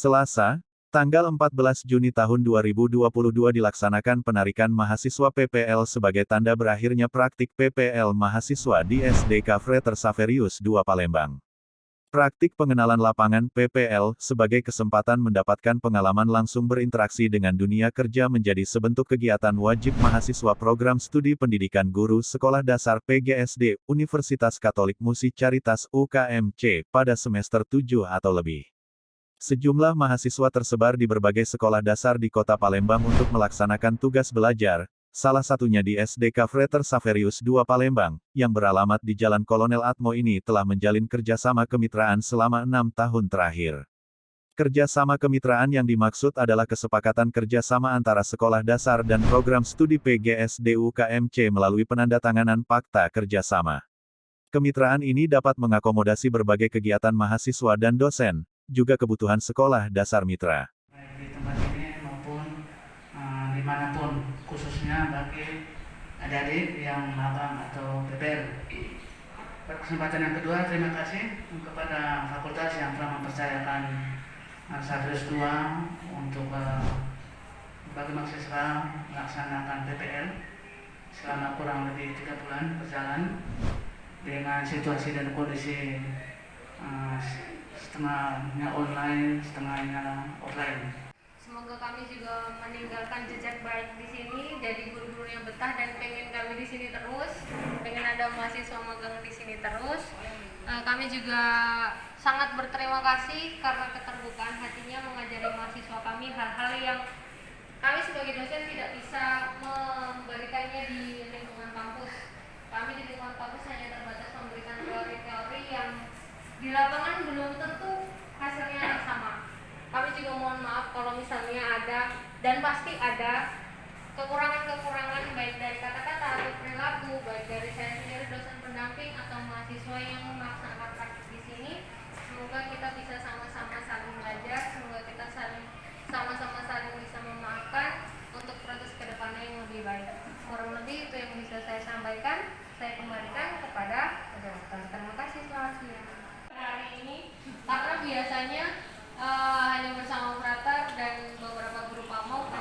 Selasa, tanggal 14 Juni tahun 2022 dilaksanakan penarikan mahasiswa PPL sebagai tanda berakhirnya praktik PPL mahasiswa di SDK Frater Saverius II Palembang. Praktik pengenalan lapangan PPL sebagai kesempatan mendapatkan pengalaman langsung berinteraksi dengan dunia kerja menjadi sebentuk kegiatan wajib mahasiswa program studi pendidikan guru sekolah dasar PGSD Universitas Katolik Musi Caritas UKMC pada semester 7 atau lebih. Sejumlah mahasiswa tersebar di berbagai sekolah dasar di Kota Palembang untuk melaksanakan tugas belajar, salah satunya di SDK Frater Saverius II Palembang, yang beralamat di Jalan Kolonel Atmo ini telah menjalin kerjasama kemitraan selama 6 tahun terakhir. Kerjasama kemitraan yang dimaksud adalah kesepakatan kerjasama antara sekolah dasar dan program studi PGSD UKMC melalui penandatanganan Fakta Kerjasama. Kemitraan ini dapat mengakomodasi berbagai kegiatan mahasiswa dan dosen, juga kebutuhan sekolah dasar mitra. Baik di tempat ini maupun dimanapun, khususnya bagi adik-adik yang magang atau PPL. Kesempatan yang kedua, terima kasih kepada fakultas yang telah mempercayakan Saverius II untuk bagi mahasiswa melaksanakan PPL selama kurang lebih 3 bulan berjalan dengan situasi dan kondisi setengahnya online, setengahnya offline. Semoga kami juga meninggalkan jejak baik di sini, jadi guru-guru yang betah dan pengen kami di sini terus, pengen ada mahasiswa magang di sini terus. Kami juga sangat berterima kasih karena keterbukaan hatinya mengajari mahasiswa kami hal-hal yang kami sebagai dosen tidak bisa memberikannya di lingkungan kampus. Kami di lingkungan kampus hanya terbatas memberikan teori-teori yang di lapangan belum tentu hasilnya sama. Kami juga mohon maaf kalau misalnya ada, dan pasti ada, kekurangan-kekurangan baik dari kata-kata atau perilaku, baik dari saya sendiri dosen pendamping atau mahasiswa yang melaksanakan praktik di sini. Semoga kita bisa sama-sama saling belajar, semoga kita sama-sama saling bisa memaafkan untuk proses kedepannya yang lebih baik. Kurang lebih itu yang bisa saya sampaikan. Saya kembalikan kepada moderator. Terima kasih, selamat siang. Hari ini karena biasanya hanya bersama frater dan beberapa guru pamong.